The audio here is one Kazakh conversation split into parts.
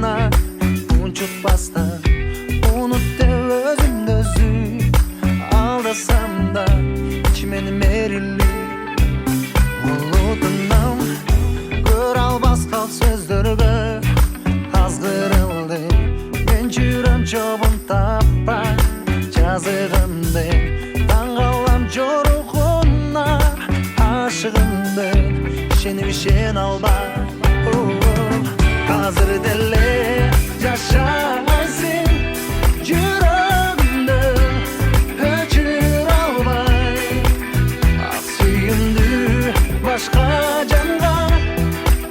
ruhuna unutpasdan unut deb özümni özüm aldasam da içmeni merilli ulutundan kör albas kal sözlerge azgırıldı men жүрөм жобун таппай жазығымды таң қалам жорухуна ашығымды сені ишен албай қазір деле жашайсың жүрөгүмдү өчүрө албай ак сүйүүмдү башка жанга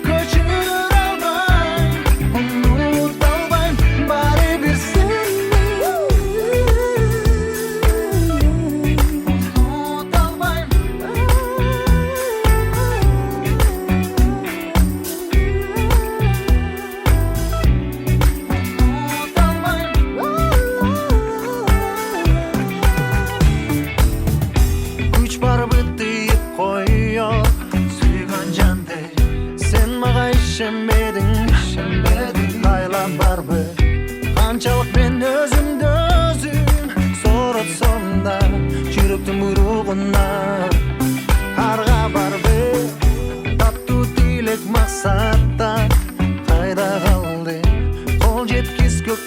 көчүрө албай унута албайм баары бир сени унута албайм күч барбы тыйып коёт сүйгөн жанды сен мага ишенбедиң кайлап барбы канчалык мен өзүмдү өзүм соротсом да жүрөктүн буйругуна арга барбы таптуу тилек максатта кайда калды кол жеткиз көк